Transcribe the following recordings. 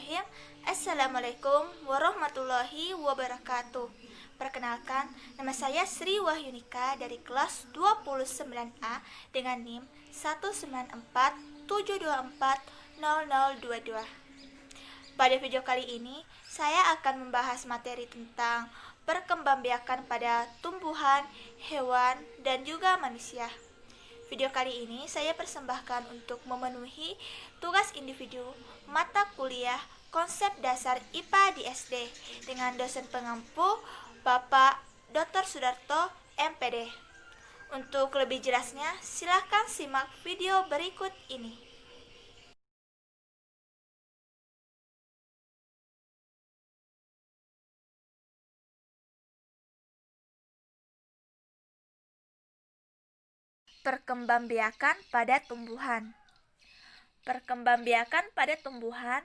Bismillahirrahmanirrahim. Assalamualaikum warahmatullahi wabarakatuh. Perkenalkan, nama saya Sri Wahyunika dari kelas 29A dengan NIM 19472400022. Pada video kali ini, saya akan membahas materi tentang perkembangbiakan pada tumbuhan, hewan, dan juga manusia. Video kali ini saya persembahkan untuk memenuhi tugas individu mata kuliah konsep dasar IPA di SD dengan dosen pengampu Bapak Dr. Sudarto, MPD. Untuk lebih jelasnya, silakan simak video berikut ini. Perkembangbiakan pada tumbuhan. Perkembangbiakan pada tumbuhan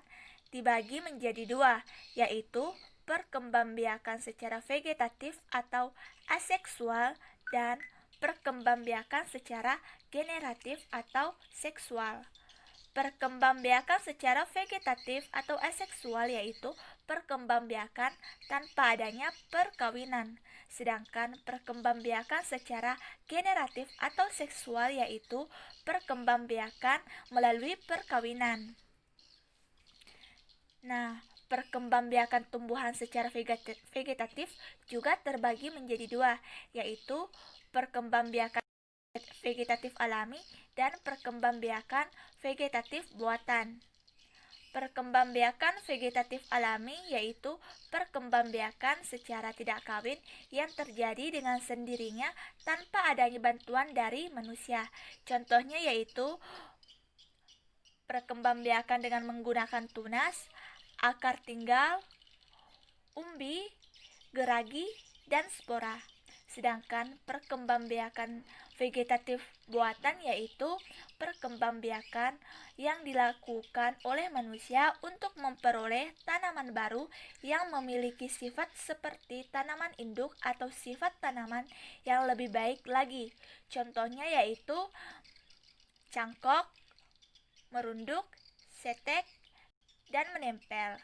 dibagi menjadi dua, yaitu perkembangbiakan secara vegetatif atau aseksual dan perkembangbiakan secara generatif atau seksual. Perkembangbiakan secara vegetatif atau aseksual yaitu perkembangbiakan tanpa adanya perkawinan, sedangkan perkembangbiakan secara generatif atau seksual yaitu perkembangbiakan melalui perkawinan. Nah, perkembangbiakan tumbuhan secara vegetatif juga terbagi menjadi dua, yaitu perkembangbiakan vegetatif alami dan perkembangbiakan vegetatif buatan. Perkembangbiakan vegetatif alami yaitu perkembangbiakan secara tidak kawin yang terjadi dengan sendirinya tanpa adanya bantuan dari manusia. Contohnya yaitu perkembangbiakan dengan menggunakan tunas, akar tinggal, umbi, geragi, dan spora. Sedangkan perkembangbiakan vegetatif buatan yaitu perkembangbiakan yang dilakukan oleh manusia untuk memperoleh tanaman baru yang memiliki sifat seperti tanaman induk atau sifat tanaman yang lebih baik lagi. Contohnya yaitu cangkok, merunduk, setek, dan menempel.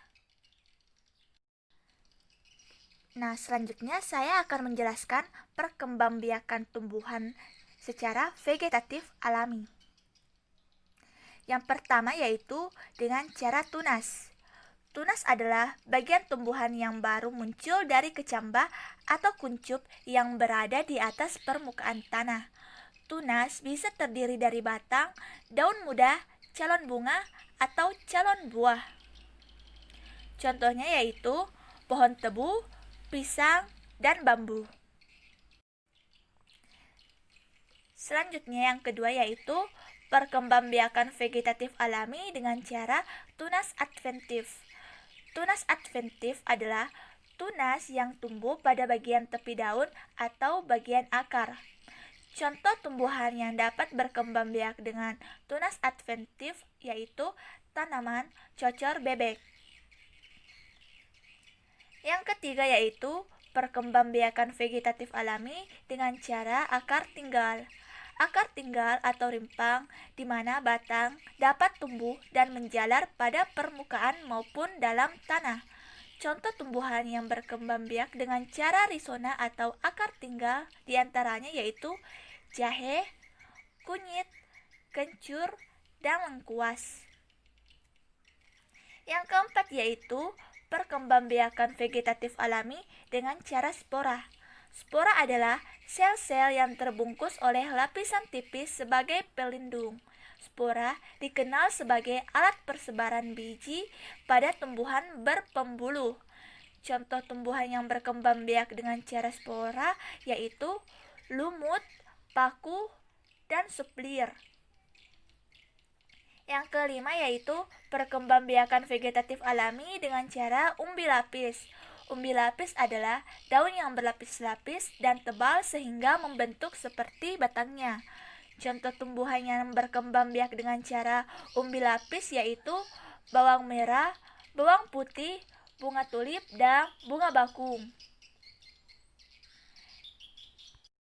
Nah, selanjutnya saya akan menjelaskan perkembangbiakan tumbuhan secara vegetatif alami. Yang pertama yaitu dengan cara tunas. Tunas adalah bagian tumbuhan yang baru muncul dari kecambah atau kuncup yang berada di atas permukaan tanah. Tunas bisa terdiri dari batang, daun muda, calon bunga, atau calon buah. Contohnya yaitu pohon tebu, pisang, dan bambu. Selanjutnya yang kedua yaitu perkembangbiakan vegetatif alami dengan cara tunas adventif. Tunas adventif adalah tunas yang tumbuh pada bagian tepi daun atau bagian akar. Contoh tumbuhan yang dapat berkembang biak dengan tunas adventif yaitu tanaman cocor bebek. Yang ketiga yaitu perkembangbiakan vegetatif alami dengan cara akar tinggal. Akar tinggal atau rimpang di mana batang dapat tumbuh dan menjalar pada permukaan maupun dalam tanah. Contoh tumbuhan yang berkembang biak dengan cara rhizoma atau akar tinggal diantaranya yaitu jahe, kunyit, kencur, dan lengkuas. Yang keempat yaitu perkembangbiakan vegetatif alami dengan cara spora. Spora adalah sel-sel yang terbungkus oleh lapisan tipis sebagai pelindung. Spora dikenal sebagai alat persebaran biji pada tumbuhan berpembuluh. Contoh tumbuhan yang berkembang biak dengan cara spora yaitu lumut, paku, dan suplir. Yang kelima yaitu perkembangbiakan vegetatif alami dengan cara umbi lapis. Umbi lapis adalah daun yang berlapis-lapis dan tebal sehingga membentuk seperti batangnya. Contoh tumbuhan yang berkembang biak dengan cara umbi lapis yaitu bawang merah, bawang putih, bunga tulip, dan bunga bakung.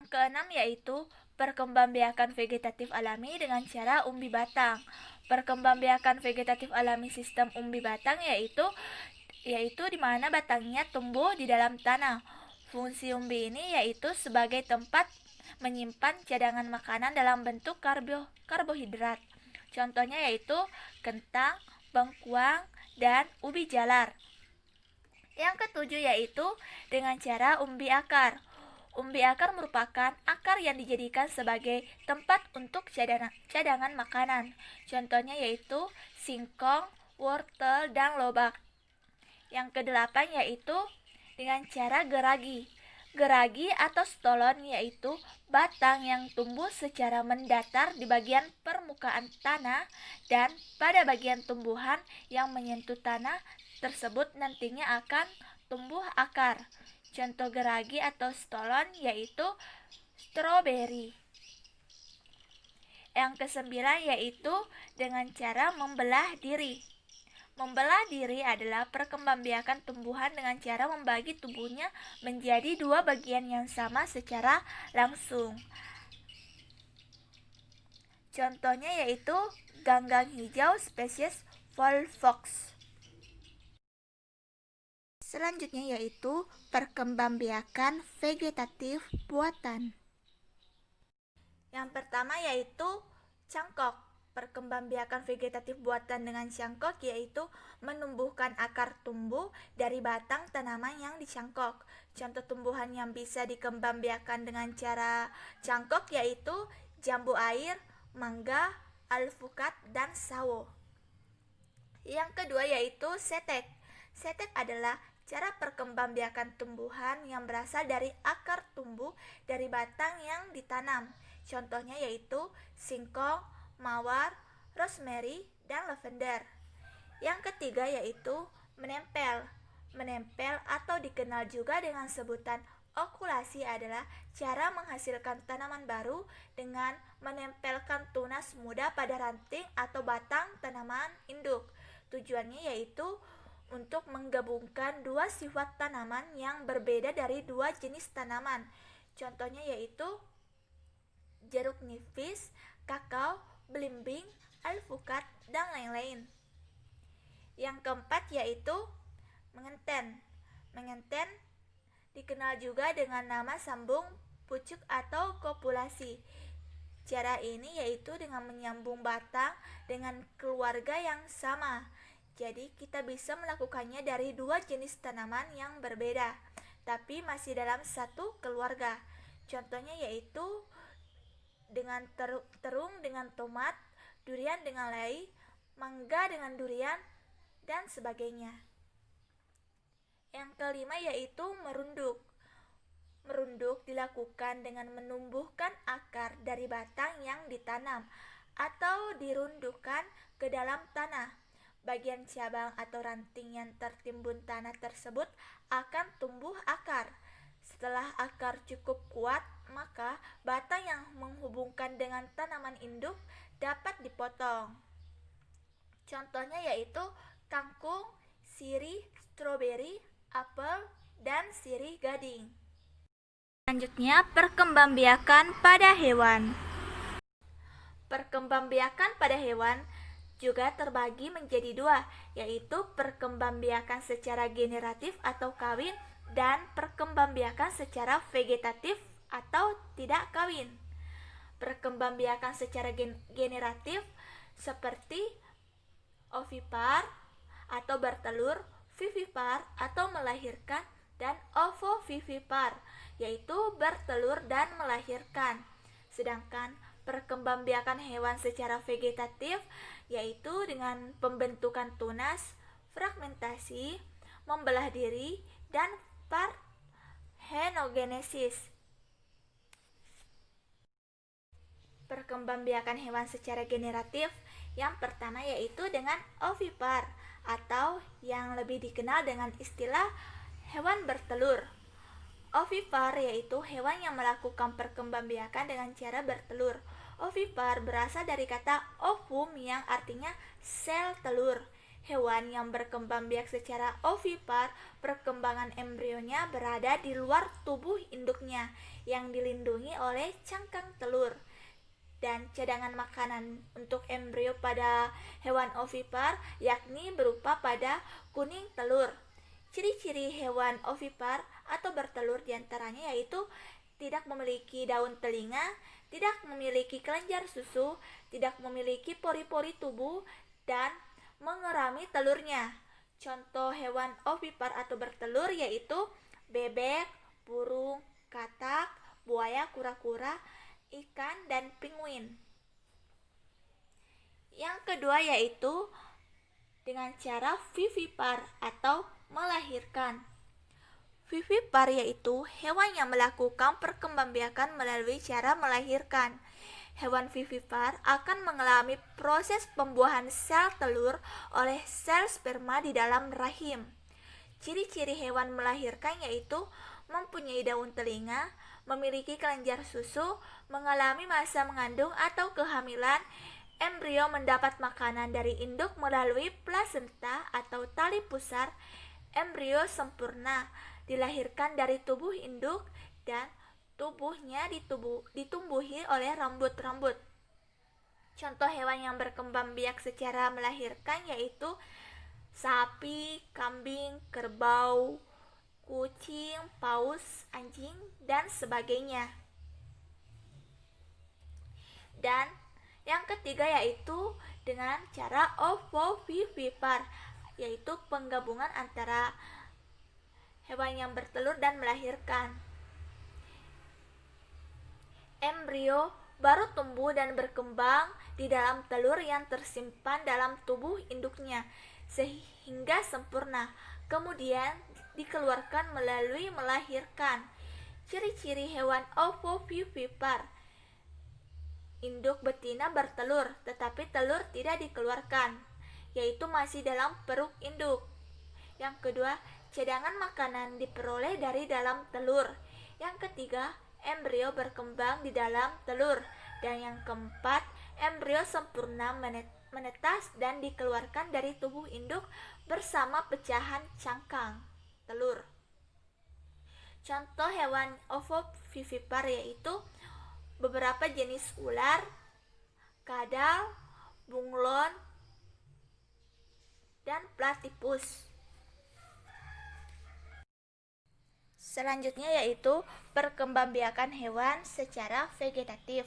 Yang keenam yaitu perkembangbiakan vegetatif alami dengan cara umbi batang. Perkembangbiakan vegetatif alami sistem umbi batang yaitu di mana batangnya tumbuh di dalam tanah. Fungsi umbi ini yaitu sebagai tempat menyimpan cadangan makanan dalam bentuk karbohidrat. Contohnya yaitu kentang, bengkuang, dan ubi jalar. Yang ketujuh yaitu dengan cara umbi akar. Umbi akar merupakan akar yang dijadikan sebagai tempat untuk cadangan makanan. Contohnya yaitu singkong, wortel, dan lobak. Yang kedelapan yaitu dengan cara geragi. Geragi atau stolon yaitu batang yang tumbuh secara mendatar di bagian permukaan tanah dan pada bagian tumbuhan yang menyentuh tanah tersebut nantinya akan tumbuh akar. Contoh geragi atau stolon yaitu stroberi. Yang kesembilan yaitu dengan cara membelah diri. Membelah diri adalah perkembangbiakan tumbuhan dengan cara membagi tubuhnya menjadi dua bagian yang sama secara langsung. Contohnya yaitu ganggang hijau spesies Volvox. Selanjutnya yaitu perkembangbiakan vegetatif buatan. Yang pertama yaitu cangkok. Perkembangbiakan vegetatif buatan dengan cangkok yaitu menumbuhkan akar tumbuh dari batang tanaman yang dicangkok. Contoh tumbuhan yang bisa dikembangbiakan dengan cara cangkok yaitu jambu air, mangga, alpukat, dan sawo. Yang kedua yaitu setek. Setek adalah cara perkembangbiakan tumbuhan yang berasal dari akar tumbuh dari batang yang ditanam. Contohnya yaitu singkong, mawar, rosemary, dan lavender. Yang ketiga yaitu menempel. Menempel atau dikenal juga dengan sebutan okulasi adalah cara menghasilkan tanaman baru dengan menempelkan tunas muda pada ranting atau batang tanaman induk. Tujuannya yaitu untuk menggabungkan dua sifat tanaman yang berbeda dari dua jenis tanaman. Contohnya yaitu jeruk nipis, kakao, belimbing, alpukat, dan lain-lain. Yang keempat yaitu mengenten. Mengenten dikenal juga dengan nama sambung pucuk atau kopulasi. Cara ini yaitu dengan menyambung batang dengan keluarga yang sama. Jadi kita bisa melakukannya dari dua jenis tanaman yang berbeda, tapi masih dalam satu keluarga. Contohnya yaitu dengan terung dengan tomat, durian dengan lei, mangga dengan durian, dan sebagainya. Yang kelima yaitu merunduk. Merunduk dilakukan dengan menumbuhkan akar dari batang yang ditanam atau dirundukkan ke dalam tanah. Bagian cabang atau ranting yang tertimbun tanah tersebut akan tumbuh akar. Setelah akar cukup kuat, maka batang yang menghubungkan dengan tanaman induk dapat dipotong. Contohnya yaitu kangkung, sirih, stroberi, apel, dan sirih gading. Selanjutnya, perkembangbiakan pada hewan. Perkembangbiakan pada hewan juga terbagi menjadi dua, yaitu perkembangbiakan secara generatif atau kawin dan perkembangbiakan secara vegetatif atau tidak kawin. Perkembangbiakan secara generatif seperti ovipar atau bertelur, vivipar atau melahirkan, dan ovovivipar yaitu bertelur dan melahirkan. Sedangkan perkembangbiakan hewan secara vegetatif yaitu dengan pembentukan tunas, fragmentasi, membelah diri, dan parthenogenesis. Perkembangbiakan hewan secara generatif yang pertama yaitu dengan ovipar atau yang lebih dikenal dengan istilah hewan bertelur. Ovipar yaitu hewan yang melakukan perkembangbiakan dengan cara bertelur. Ovipar berasal dari kata ovum yang artinya sel telur. Hewan yang berkembang biak secara ovipar, perkembangan embrionya berada di luar tubuh induknya yang dilindungi oleh cangkang telur. dan cadangan makanan untuk embrio pada hewan ovipar yakni berupa pada kuning telur. Ciri-ciri hewan ovipar atau bertelur diantaranya yaitu tidak memiliki daun telinga, tidak memiliki kelenjar susu, tidak memiliki pori-pori tubuh, dan mengerami telurnya. Contoh hewan ovipar atau bertelur yaitu bebek, burung, katak, buaya kura-kura, ikan, dan penguin. Yang kedua yaitu dengan cara vivipar atau melahirkan. Vivipar yaitu hewan yang melakukan perkembangbiakan melalui cara melahirkan. Hewan vivipar akan mengalami proses pembuahan sel telur oleh sel sperma di dalam rahim. Ciri-ciri hewan melahirkan yaitu mempunyai daun telinga, memiliki kelenjar susu, mengalami masa mengandung atau kehamilan. Embrio mendapat makanan dari induk melalui plasenta atau tali pusar. Embrio sempurna dilahirkan dari tubuh induk dan tubuhnya ditumbuhi oleh rambut-rambut. Contoh hewan yang berkembang biak secara melahirkan yaitu sapi, kambing, kerbau, kucing, paus, anjing, dan sebagainya. Dan yang ketiga yaitu dengan cara ovovivipar, yaitu penggabungan antara hewan yang bertelur dan melahirkan. Embrio baru tumbuh dan berkembang di dalam telur yang tersimpan dalam tubuh induknya sehingga sempurna, kemudian dikeluarkan melalui melahirkan. Ciri-ciri hewan ovovivipar: induk betina bertelur, tetapi telur tidak dikeluarkan, yaitu masih dalam perut induk. Yang kedua, cadangan makanan diperoleh dari dalam telur. Yang ketiga, embrio berkembang di dalam telur. Dan yang keempat, embrio sempurna menetas dan dikeluarkan dari tubuh induk bersama pecahan cangkang telur. Contoh hewan ovovivipar yaitu beberapa jenis ular, kadal, bunglon, dan platypus. Selanjutnya yaitu perkembangbiakan hewan secara vegetatif.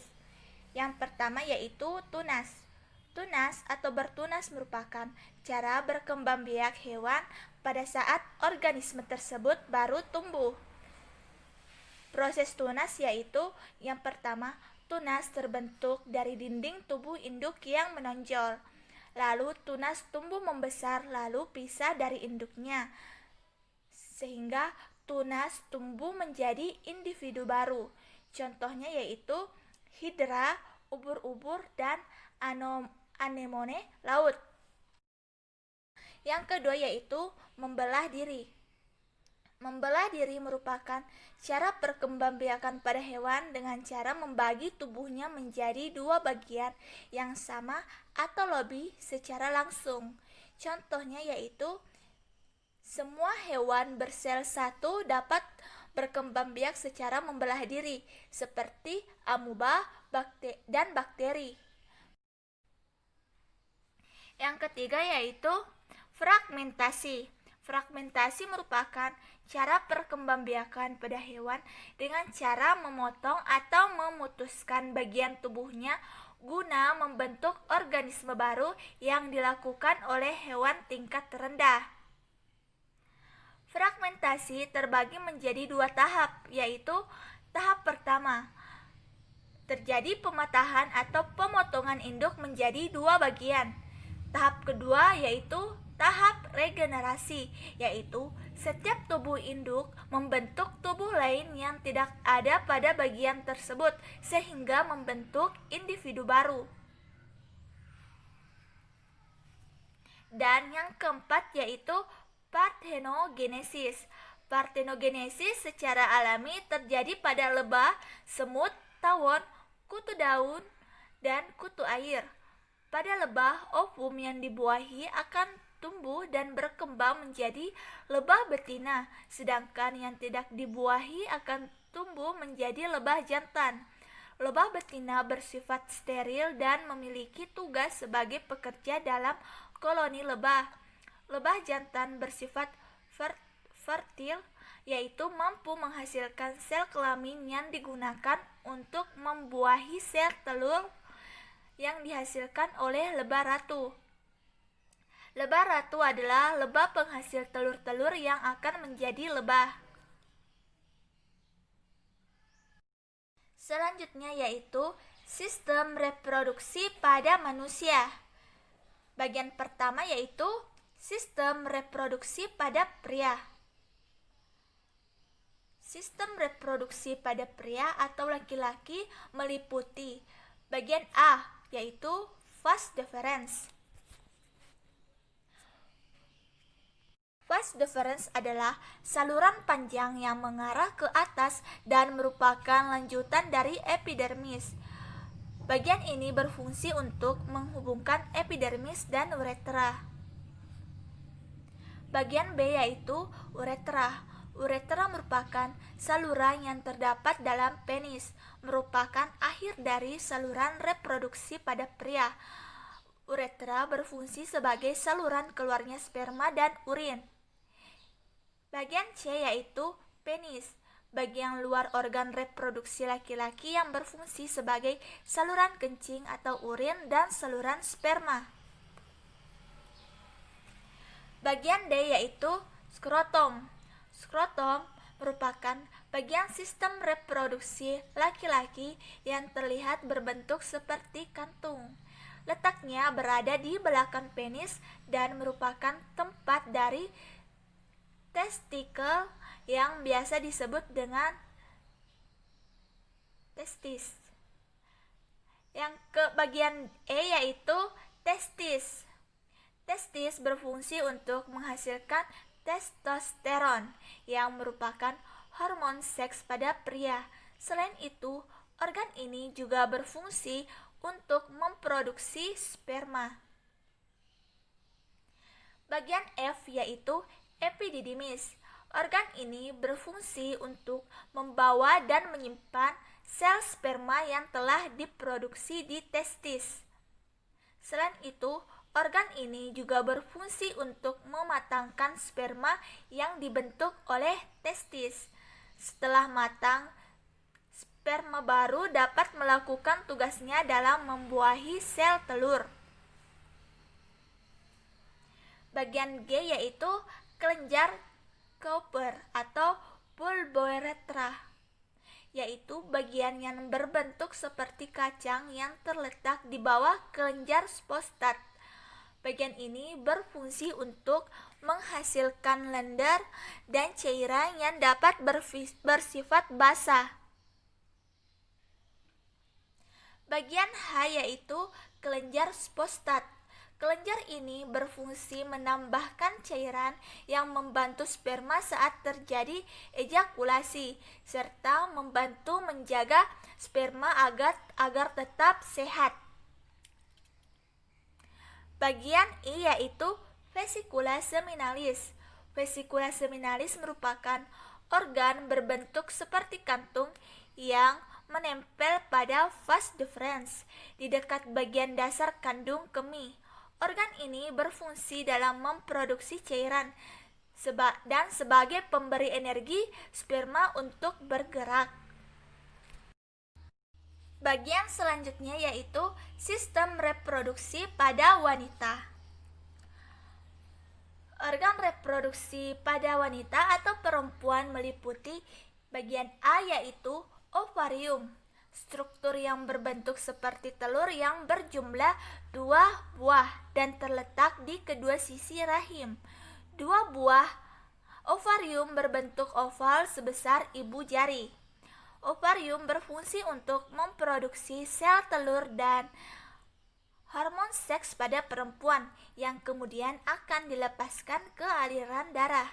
Yang pertama yaitu tunas. Tunas atau bertunas merupakan cara berkembangbiak hewan pada saat organisme tersebut baru tumbuh. Proses tunas yaitu yang pertama, tunas terbentuk dari dinding tubuh induk yang menonjol. Lalu tunas tumbuh membesar lalu pisah dari induknya, sehingga tunas tumbuh menjadi individu baru. Contohnya yaitu hidra, ubur-ubur, dan anemone laut. Yang kedua yaitu membelah diri. Membelah diri merupakan cara perkembangbiakan pada hewan dengan cara membagi tubuhnya menjadi dua bagian yang sama atau lebih secara langsung. Contohnya yaitu semua hewan bersel satu dapat berkembang biak secara membelah diri, seperti amuba dan bakteri. Yang ketiga yaitu fragmentasi. Fragmentasi merupakan cara perkembangbiakan pada hewan dengan cara memotong atau memutuskan bagian tubuhnya guna membentuk organisme baru yang dilakukan oleh hewan tingkat rendah. Fragmentasi terbagi menjadi dua tahap, yaitu tahap pertama, terjadi pematahan atau pemotongan induk menjadi dua bagian. Tahap kedua yaitu tahap regenerasi, yaitu setiap tubuh induk membentuk tubuh lain yang tidak ada pada bagian tersebut sehingga membentuk individu baru. Dan yang keempat yaitu parthenogenesis. Parthenogenesis secara alami terjadi pada lebah, semut, tawon, kutu daun, dan kutu air. Pada lebah, ovum yang dibuahi akan tumbuh dan berkembang menjadi lebah betina, sedangkan yang tidak dibuahi akan tumbuh menjadi lebah jantan. Lebah betina bersifat steril dan memiliki tugas sebagai pekerja dalam koloni lebah. Lebah jantan bersifat fertil, yaitu mampu menghasilkan sel kelamin yang digunakan untuk membuahi sel telur yang dihasilkan oleh lebah ratu. Lebah ratu adalah lebah penghasil telur-telur yang akan menjadi lebah. Selanjutnya yaitu sistem reproduksi pada manusia. Bagian pertama yaitu sistem reproduksi pada pria. Sistem reproduksi pada pria atau laki-laki meliputi bagian A, yaitu vas deferens. Vas deferens adalah saluran panjang yang mengarah ke atas dan merupakan lanjutan dari epidermis. Bagian ini berfungsi untuk menghubungkan epidermis dan uretra. Bagian B yaitu uretra. Uretra merupakan saluran yang terdapat dalam penis, merupakan akhir dari saluran reproduksi pada pria. Uretra berfungsi sebagai saluran keluarnya sperma dan urin. Bagian C yaitu penis, bagian luar organ reproduksi laki-laki yang berfungsi sebagai saluran kencing atau urin dan saluran sperma. Bagian D yaitu skrotum. Skrotum merupakan bagian sistem reproduksi laki-laki yang terlihat berbentuk seperti kantung. Letaknya berada di belakang penis dan merupakan tempat dari testikel yang biasa disebut dengan testis. Yang ke bagian E yaitu testis. Testis berfungsi untuk menghasilkan testosteron yang merupakan hormon seks pada pria. Selain itu, organ ini juga berfungsi untuk memproduksi sperma. Bagian F yaitu epididymis. Organ ini berfungsi untuk membawa dan menyimpan sel sperma yang telah diproduksi di testis. Selain itu, organ ini juga berfungsi untuk mematangkan sperma yang dibentuk oleh testis. Setelah matang, sperma baru dapat melakukan tugasnya dalam membuahi sel telur. Bagian G yaitu kelenjar Cooper atau pulbouretra, yaitu bagian yang berbentuk seperti kacang yang terletak di bawah kelenjar prostat. Bagian ini berfungsi untuk menghasilkan lendir dan cairan yang dapat bersifat basah. Bagian H yaitu kelenjar prostat. Kelenjar ini berfungsi menambahkan cairan yang membantu sperma saat terjadi ejakulasi, serta membantu menjaga sperma agar tetap sehat. Bagian I yaitu vesicula seminalis. Vesicula seminalis merupakan organ berbentuk seperti kantung yang menempel pada vas deferens di dekat bagian dasar kandung kemih. Organ ini berfungsi dalam memproduksi cairan dan sebagai pemberi energi sperma untuk bergerak. Bagian selanjutnya yaitu sistem reproduksi pada wanita. Organ reproduksi pada wanita atau perempuan meliputi bagian A yaitu ovarium, struktur yang berbentuk seperti telur yang berjumlah 2 buah dan terletak di kedua sisi rahim. 2 buah ovarium berbentuk oval sebesar ibu jari. Ovarium berfungsi untuk memproduksi sel telur dan hormon seks pada perempuan yang kemudian akan dilepaskan ke aliran darah.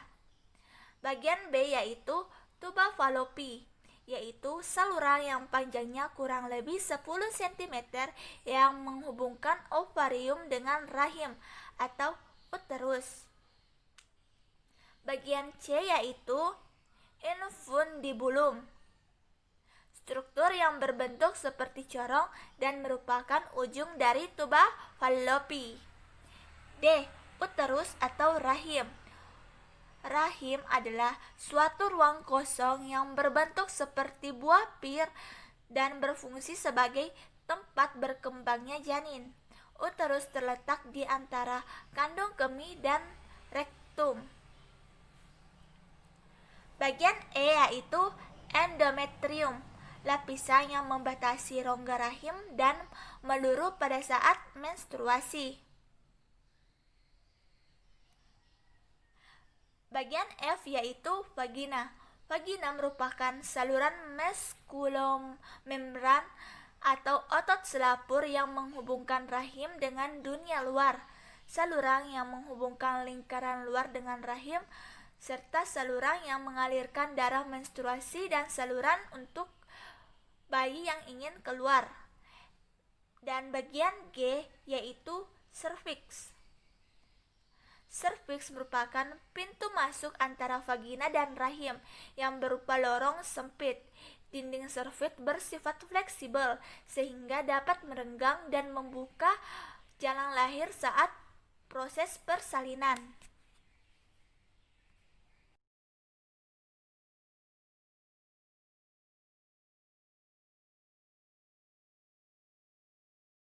Bagian B yaitu tuba fallopi, yaitu saluran yang panjangnya kurang lebih 10 cm yang menghubungkan ovarium dengan rahim atau uterus. Bagian C yaitu infundibulum. struktur yang berbentuk seperti corong dan merupakan ujung dari tuba Fallopi. D. Uterus atau rahim. Rahim adalah suatu ruang kosong yang berbentuk seperti buah pir dan berfungsi sebagai tempat berkembangnya janin. Uterus terletak di antara kandung kemih dan rektum. Bagian E yaitu endometrium, lapisan yang membatasi rongga rahim dan meluruh pada saat menstruasi. Bagian F yaitu vagina. Vagina merupakan saluran meskulomembran atau otot selapur yang menghubungkan rahim dengan dunia luar. Saluran yang menghubungkan lingkaran luar dengan rahim, serta saluran yang mengalirkan darah menstruasi dan saluran untuk bayi yang ingin keluar. Dan bagian G yaitu serviks. Serviks merupakan pintu masuk antara vagina dan rahim yang berupa lorong sempit. Dinding serviks bersifat fleksibel sehingga dapat merenggang dan membuka jalan lahir saat proses persalinan.